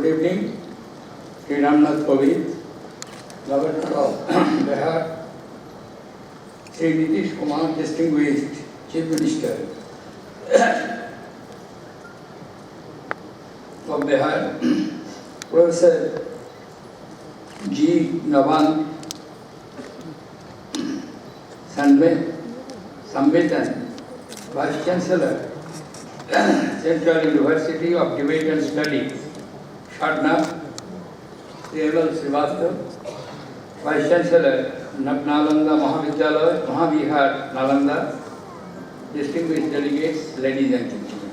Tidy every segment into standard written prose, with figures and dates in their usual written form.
Good evening, Sri Ramnath Kovind, Governor of Bihar, Sri Nitish Kumar, distinguished Chief Minister of Bihar, Professor G. Navan Sambetan, Vice Chancellor, Central University of Debate and Study, Shatna, Srival Srivastava, Vice Chancellor, Nalanda Mahavidyalaya, Mahabihar, Nalanda, distinguished delegates, ladies and gentlemen.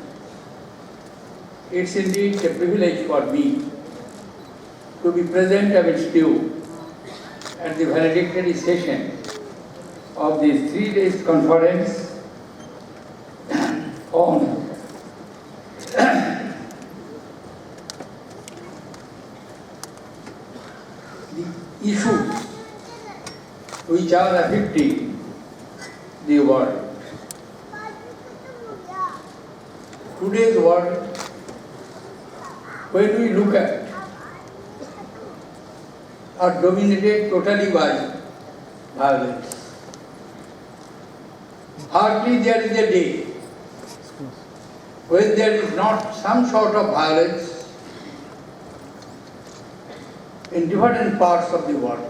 It's indeed a privilege for me to be present amidst you at the valedictory session of this 3 days conference on the issues which are affecting the world. Today's world, when we look at, are dominated totally by violence. Hardly there is a day when there is not some sort of violence in different parts of the world.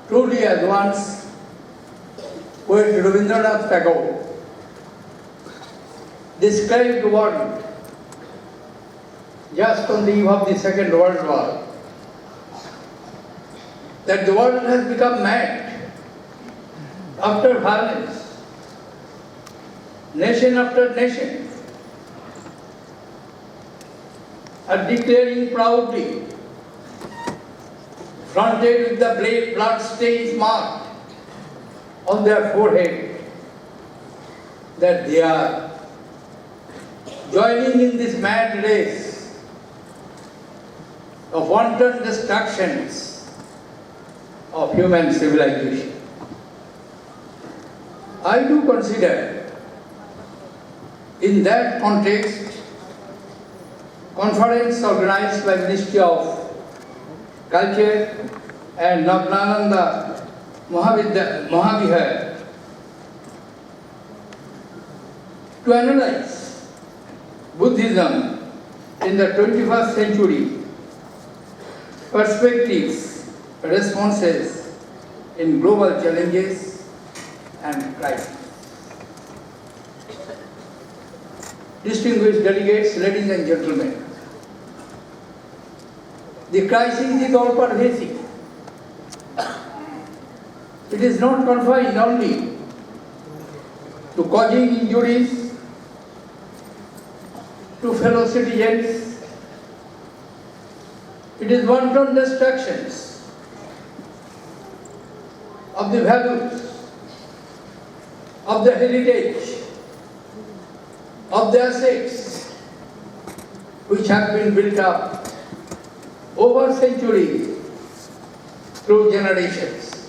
Truly, as once poet Rabindranath Tagore described the world just on the eve of the Second World War, that the world has become mad after violence. Nation after nation are declaring proudly, fronted with the blood stains marked on their forehead, that they are joining in this mad race of wanton destructions of human civilization. I do consider, in that context, conference organized by Ministry of Culture and Nalanda Mahabihar to analyze Buddhism in the 21st century, perspectives, responses in global challenges and crises. Distinguished delegates, ladies and gentlemen, the crisis is all pervasive. It is not confined only to causing injuries to fellow citizens. It is wanton destructions of the values, of the heritage, of the assets which have been built up over centuries through generations.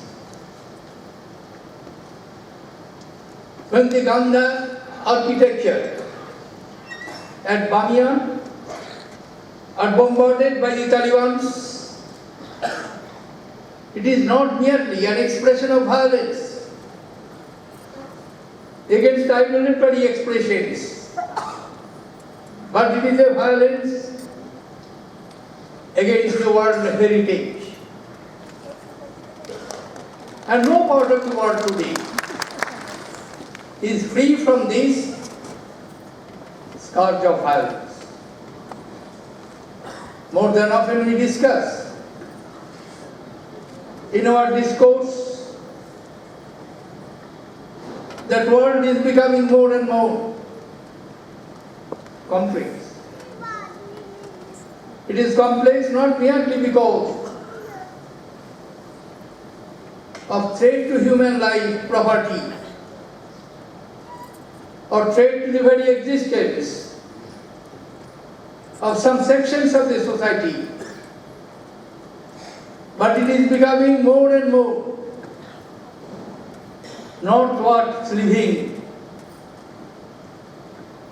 When the Gandha architecture at Bamiyan are bombarded by the Talibans, it is not merely an expression of violence against idolatry expressions, but it is a violence against the world heritage. And no part of the world today is free from this scourge of violence. More than often we discuss in our discourse that world is becoming more and more complex. It is complex not merely because of threat to human life, property, or threat to the very existence of some sections of the society, but it is becoming more and more not worth living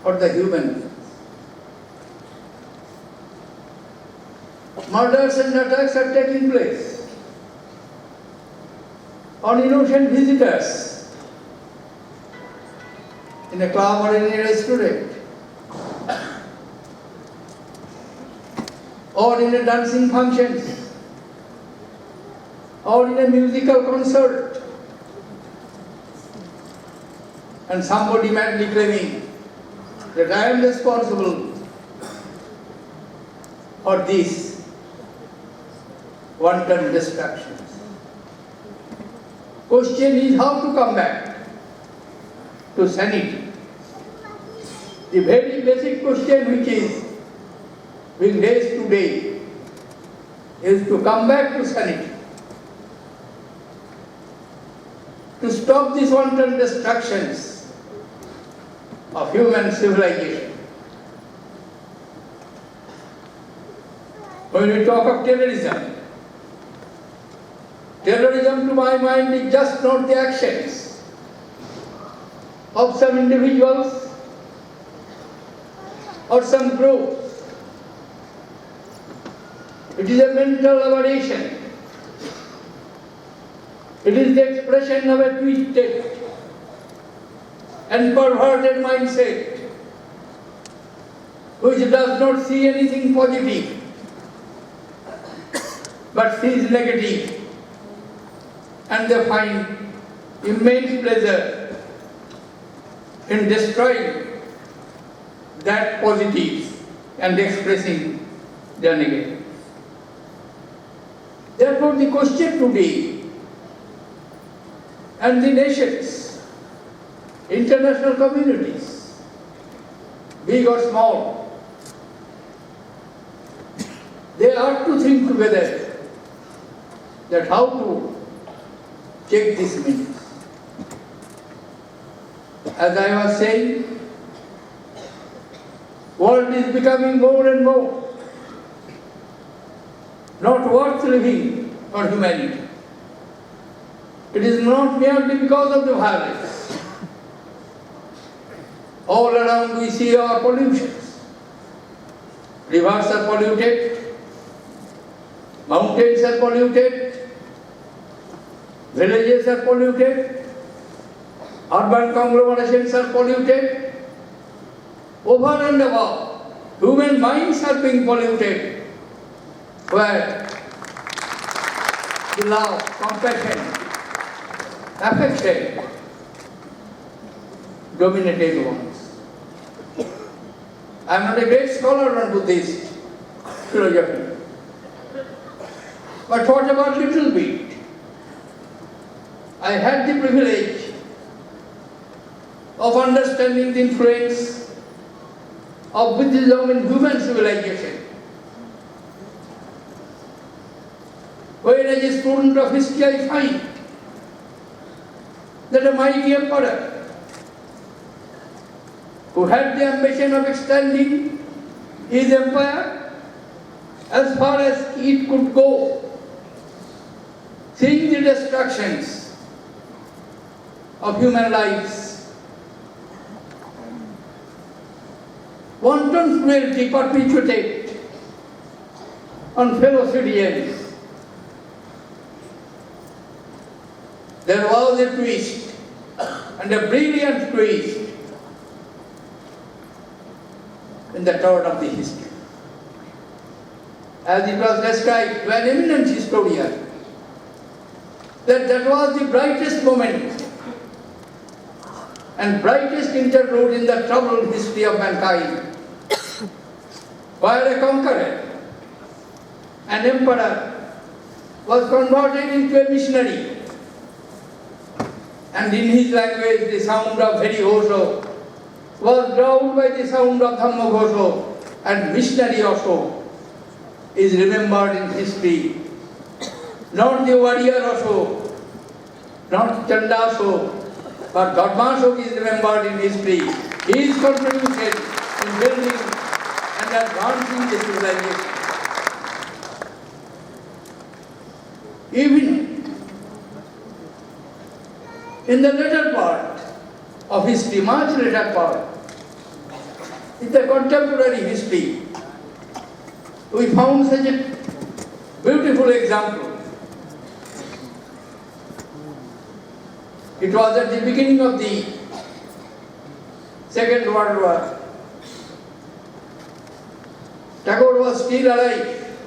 for the human. Murders and attacks are taking place on innocent visitors in a club or in a restaurant, or in a dancing functions, or in a musical concert, and somebody madly claiming that I am responsible for these wanton destructions. Question is how to come back to sanity. The very basic question which is being raised today is to come back to sanity, to stop these wanton destructions of human civilization. When we talk of terrorism, terrorism to my mind is just not the actions of some individuals or some groups. It is a mental aberration. It is the expression of a twisted and perverted mindset which does not see anything positive but sees negative, and they find immense pleasure in destroying that positive and expressing the negative. Therefore, the question today, and the nations, international communities, big or small, they are to think together that how to check this menace. As I was saying, world is becoming more and more not worth living for humanity. It is not merely because of the violence. All around we see our pollutions. Rivers are polluted, mountains are polluted, villages are polluted, urban conglomerations are polluted. Over and above, human minds are being polluted, where the love, compassion, affection dominated ones. I am not a great scholar on Buddhist philosophy, but what about little bit? I had the privilege of understanding the influence of Buddhism in human civilization. When as a student of history I find that a mighty emperor who had the ambition of extending his empire as far as it could go, seeing the destructions of human lives, wanton cruelty perpetuated on fellow citizens. There was a twist, and a brilliant twist, in the turn of the history. As it was described by an eminent historian, that was the brightest moment and brightest interlude in the troubled history of mankind, where a conqueror, an emperor, was converted into a missionary. And in his language, the sound of Hari Ghosho was drowned by the sound of Dhamma Ghosho, and missionary also is remembered in history. Not the warrior also, not Chanda also, but Dharma also is remembered in history. His contribution in building and advancing the civilization. Even in the later part of history, much later part, in the contemporary history, we found such a beautiful example. It was at the beginning of the Second World War. Tagore was still alive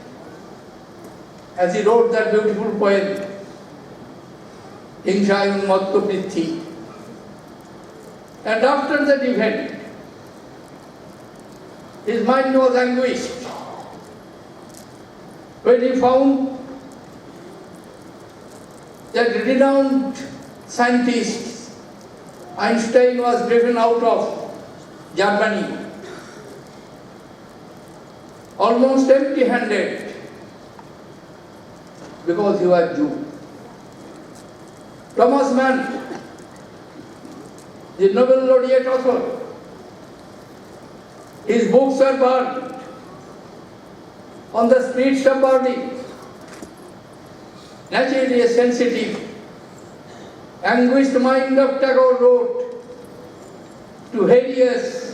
as he wrote that beautiful poem, Hingsa Unmatto Prithi. And after that event, his mind was anguished when he found that renowned scientist Einstein was driven out of Germany, almost empty-handed, because he was Jew. Thomas Mann, the Nobel laureate author, his books were burned on the streets of Berlin. Naturally, a sensitive, anguished mind of Tagore wrote to hideous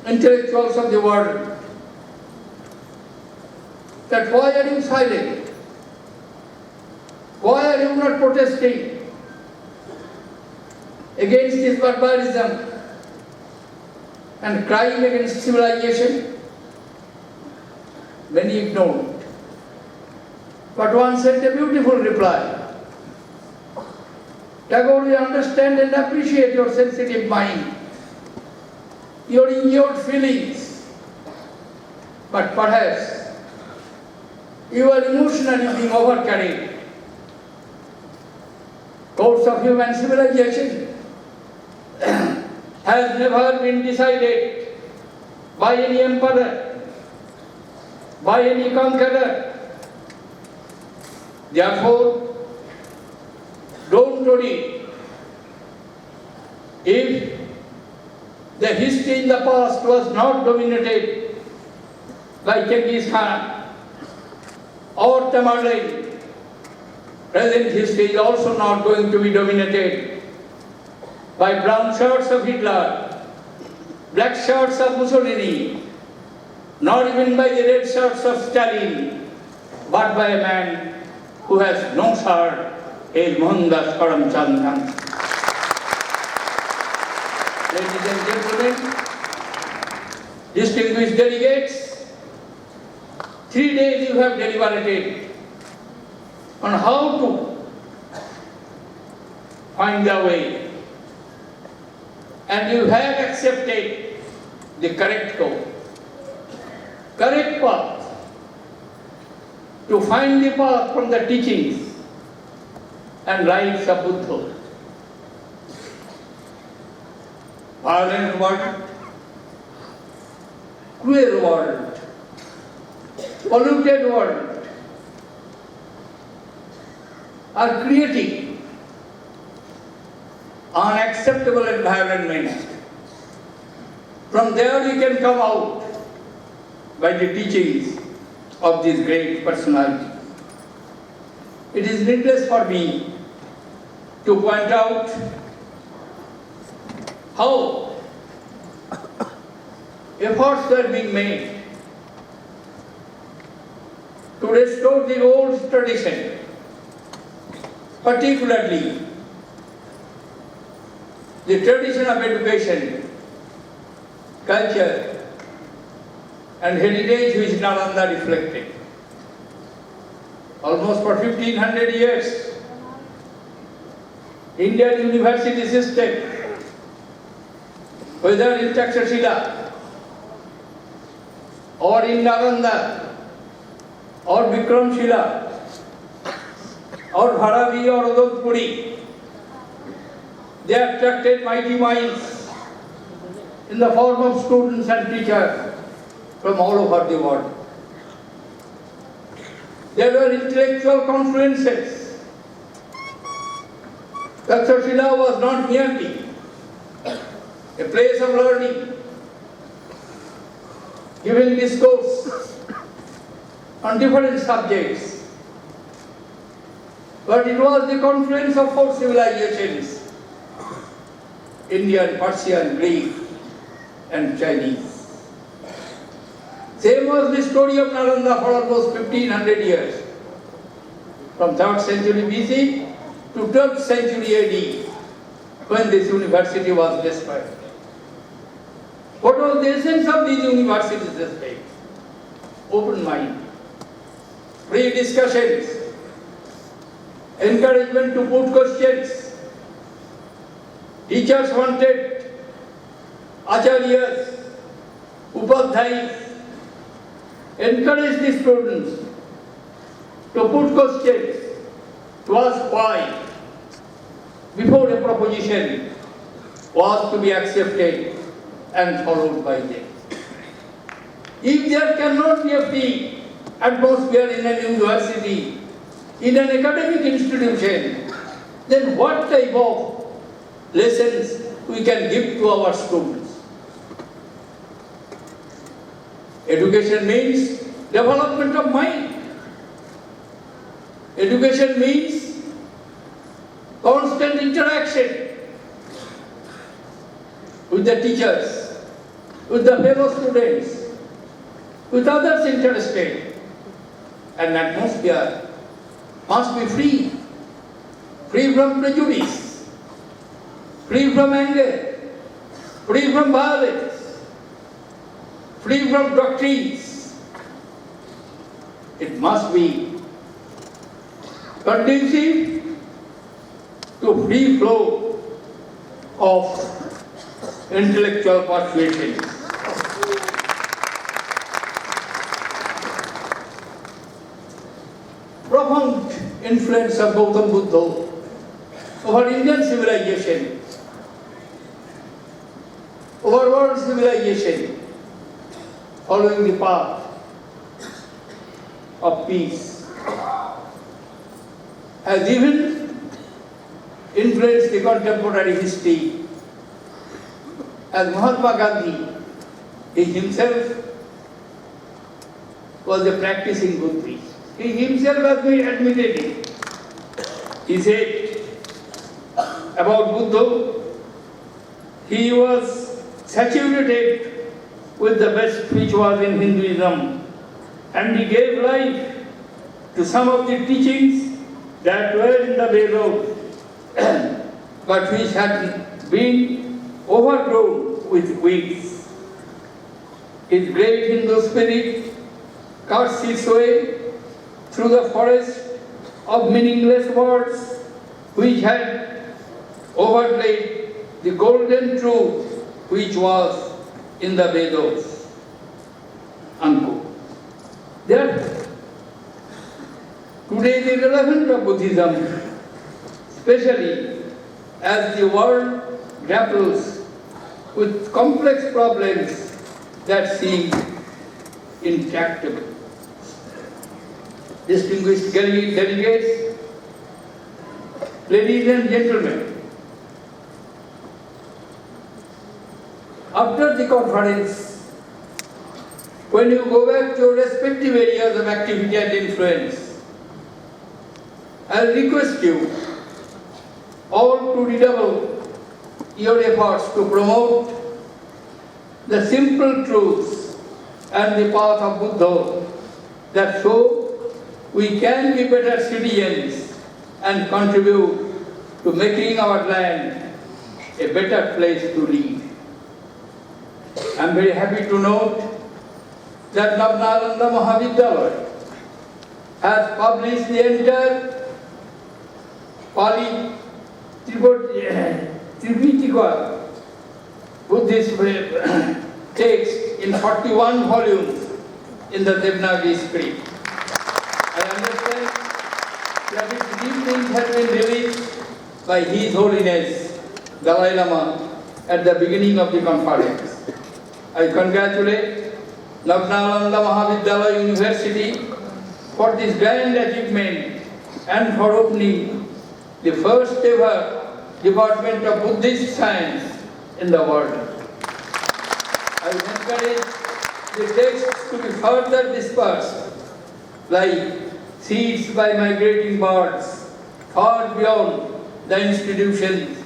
intellectuals of the world that why are you silent? Why are you not protesting against this barbarism and crime against civilization? Many ignored. But one sent a beautiful reply. Tagore, we understand and appreciate your sensitive mind, your injured feelings, but perhaps you are emotionally being overcarried. Course of human civilization has never been decided by any emperor, by any conqueror. Therefore, don't worry if the history in the past was not dominated by Genghis Khan or Tamerlane. Present history is also not going to be dominated by brown shirts of Hitler, black shirts of Mussolini, not even by the red shirts of Stalin, but by a man who has no shirt, is Mohandas Karamchand Gandhi. Ladies and gentlemen, distinguished delegates, 3 days you have deliberated on how to find the way, and you have accepted the correct path, to find the path from the teachings and lives of Buddha. Violent world, cruel world, polluted world are creating unacceptable environment. From there we can come out by the teachings of this great personality. It is needless for me to point out how efforts were being made to restore the old tradition, particularly the tradition of education, culture, and heritage which Nalanda reflected. Almost for 1500 years, Indian university system, whether in Takshashila or in Nalanda or Vikramshila or Bharavi or Udodpuri, they attracted mighty minds in the form of students and teachers from all over the world. There were intellectual confluences. Takshashila was not merely a place of learning, giving discourse on different subjects, but it was the confluence of 4 civilizations: Indian, Persian, Greek, and Chinese. Same was the story of Nalanda for almost 1500 years. From 3rd century BC to 12th century AD, when this university was destroyed. What was the essence of these universities destroyed? Open mind, free discussions, encouragement to put questions. Teachers wanted acharyas, upadhyayas, encourage the students to put questions, to ask why, before a proposition was to be accepted and followed by them. If there cannot be a free atmosphere in a university, in an academic institution, then what type of lessons we can give to our students? Education means development of mind. Education means constant interaction with the teachers, with the fellow students, with others interested. An atmosphere must be free, free from prejudice, free from anger, free from violence, free from doctrines. It must be conducive to free flow of intellectual persuasion. Profound influence of Gautam Buddha over Indian civilization, over world civilization, following the path of peace, has even influenced the contemporary history. As Mahatma Gandhi, he himself was a practicing Buddhist. He himself has admitted it. He said about Buddha, he was saturated with the best which was in Hinduism, and he gave life to some of the teachings that were in the Vedas, but which had been overgrown with weeds. His great Hindu spirit cuts its way through the forest of meaningless words which had overlaid the golden truth which was in the Vedas. Unquote. Therefore, today the relevance of Buddhism, especially as the world grapples with complex problems that seem intractable. Distinguished delegates, ladies and gentlemen, after the conference, when you go back to your respective areas of activity and influence, I request you all to redouble your efforts to promote the simple truths and the path of Buddha, that so we can be better citizens and contribute to making our land a better place to live. I am very happy to note that Nalanda Mahavidyalaya has published the entire Pali Tripitaka Buddhist text in 41 volumes in the Devanagari script. I understand that its reprint has been released by His Holiness Dalai Lama at the beginning of the conference. I congratulate Nalanda Mahavidyalaya University for this grand achievement and for opening the first ever Department of Buddhist Science in the world. I encourage the texts to be further dispersed like seeds by migrating birds far beyond the institutions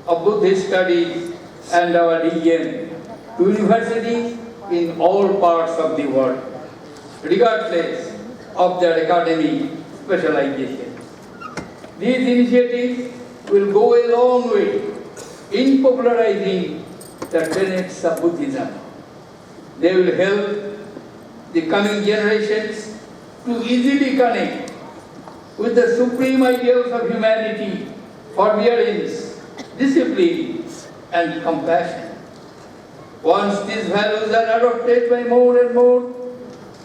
of Buddhist studies and our region, to universities, in all parts of the world, regardless of their academic specialization. These initiatives will go a long way in popularizing the tenets of Buddhism. They will help the coming generations to easily connect with the supreme ideals of humanity, forbearance, discipline, and compassion. Once these values are adopted by more and more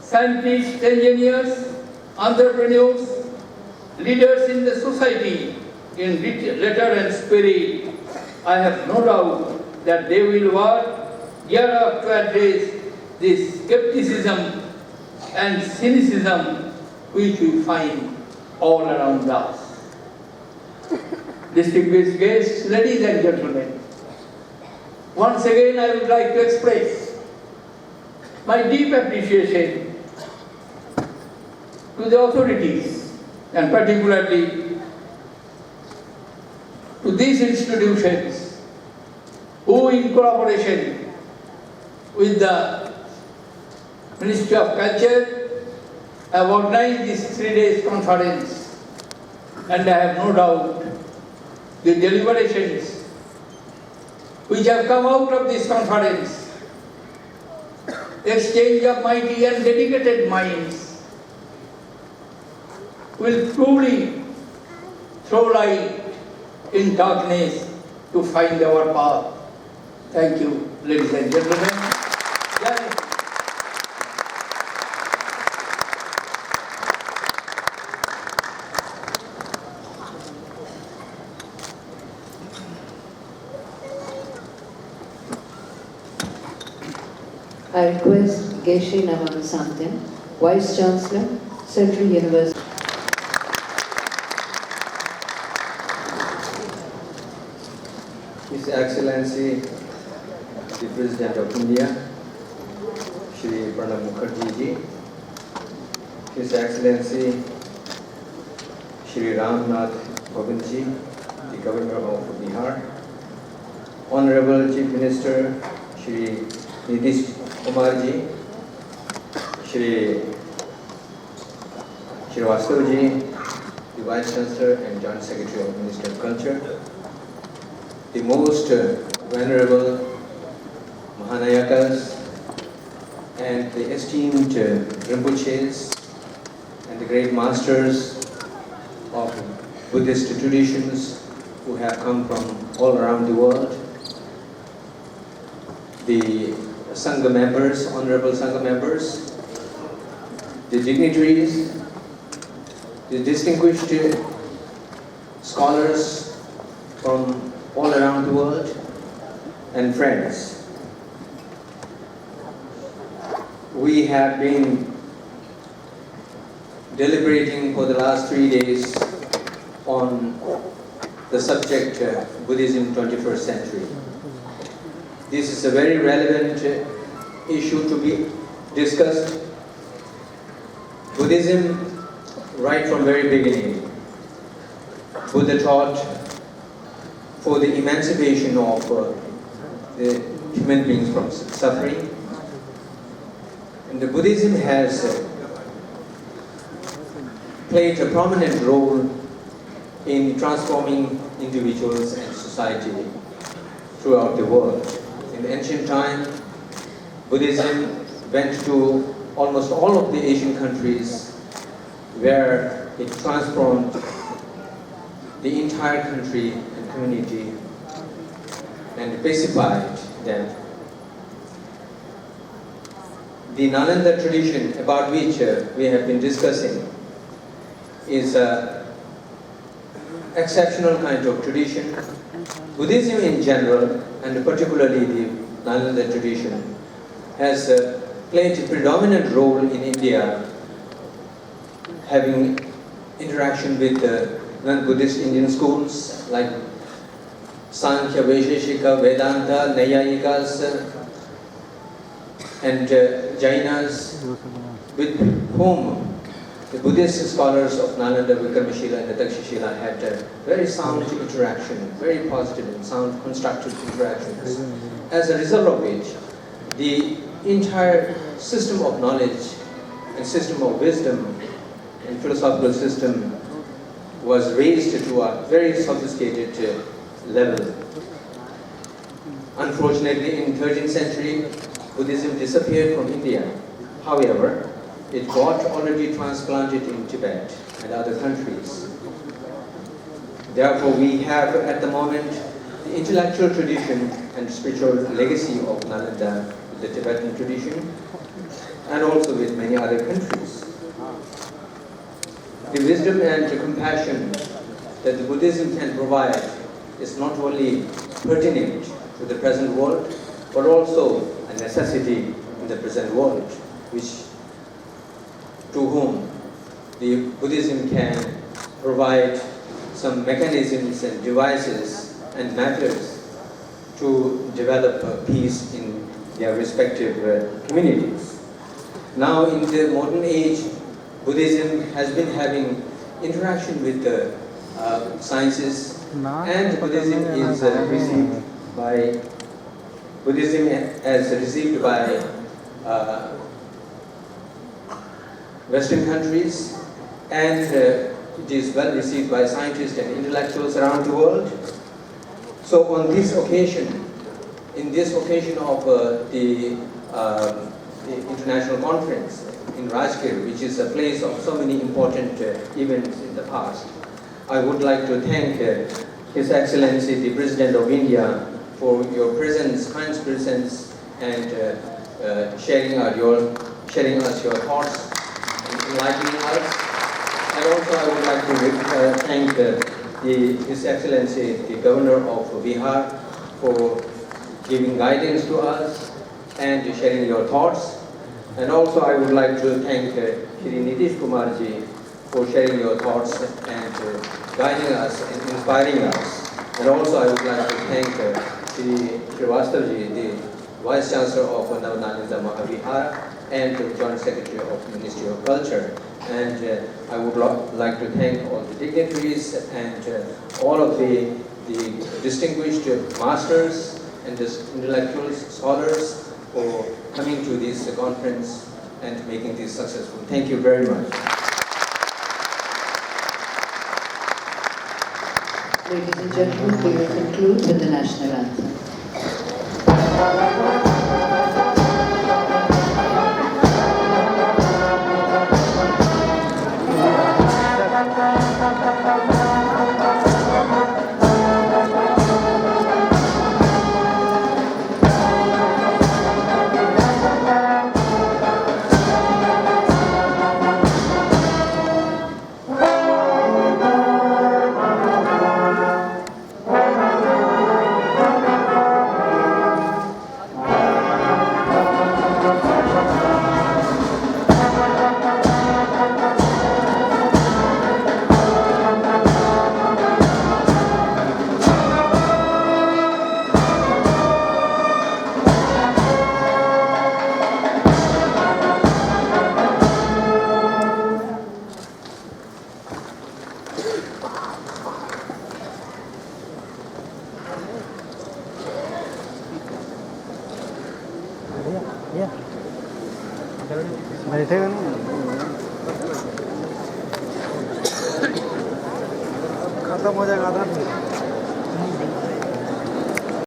scientists, engineers, entrepreneurs, leaders in the society, in letter and spirit, I have no doubt that they will work gear up to address this skepticism and cynicism which we find all around us. Distinguished guests, ladies and gentlemen, once again I would like to express my deep appreciation to the authorities and particularly to these institutions who, in cooperation with the Ministry of Culture, have organized this 3 days conference, and I have no doubt the deliberations which have come out of this conference, exchange of mighty and dedicated minds, will truly throw light in darkness to find our path. Thank you, ladies and gentlemen. Jai. I request Geshe Navasantan, Vice Chancellor, Central University. His Excellency, the President of India, Shri Pranab Mukherjee ji, His Excellency, Shri Ramnath Kovind ji, the Governor of Bihar, Honorable Chief Minister, Shri Nitish Kumar ji, Shri Srivastava ji, the Vice Chancellor and Joint Secretary of Ministry of Culture, the most venerable Mahanayakas and the esteemed Rinpoches and the great masters of Buddhist traditions who have come from all around the world, the Sangha members, honorable Sangha members, the dignitaries, the distinguished scholars from all around the world, and friends. We have been deliberating for the last 3 days on the subject Buddhism 21st century. This is a very relevant issue to be discussed. Buddhism, right from very beginning, Buddha taught for the emancipation of the human beings from suffering. And the Buddhism has played a prominent role in transforming individuals and society throughout the world. In the ancient time, Buddhism went to almost all of the Asian countries where it transformed the entire country and community and pacified them. The Nalanda tradition about which we have been discussing is an exceptional kind of tradition. Buddhism in general, and particularly the Nalanda tradition, has played a predominant role in India, having interaction with non-Buddhist Indian schools like Sankhya, Vaisheshika, Vedanta, Nayayikas, and Jainas, with whom the Buddhist scholars of Nalanda, Vikramasila and the Takshashila had very sound interaction, very positive and sound constructive interactions. As a result of which, the entire system of knowledge and system of wisdom and philosophical system was raised to a very sophisticated level. Unfortunately, in 13th century, Buddhism disappeared from India. However, it got already transplanted in Tibet and other countries. Therefore, we have at the moment the intellectual tradition and spiritual legacy of Nalanda, the Tibetan tradition, and also with many other countries. The wisdom and the compassion that the Buddhism can provide is not only pertinent to the present world, but also a necessity in the present world, to whom the Buddhism can provide some mechanisms and devices and methods to develop peace in their respective communities. Now, in the modern age, Buddhism has been having interaction with the sciences, and Buddhism is received by Western countries, and it is well received by scientists and intellectuals around the world. So on this occasion, in this occasion of the international conference in Rajgir, which is a place of so many important events in the past, I would like to thank His Excellency the President of India for your presence, kind presence, and sharing us your thoughts and enlightening us. And also I would like to thank His Excellency the Governor of Bihar for giving guidance to us and sharing your thoughts. And also I would like to thank Shri Nitish Kumar ji for sharing your thoughts and guiding us and inspiring us. And also I would like to thank Shri Srivastav ji, the Vice Chancellor of Nalanda Mahavihara and the Joint Secretary of the Ministry of Culture. And I would like to thank all the dignitaries and all of the distinguished masters and intellectuals, scholars for coming to this conference and making this successful. Thank you very much. Ladies and gentlemen, we will conclude with the national anthem. बैठेगा नहीं खत्म हो जाएगा आधा फिर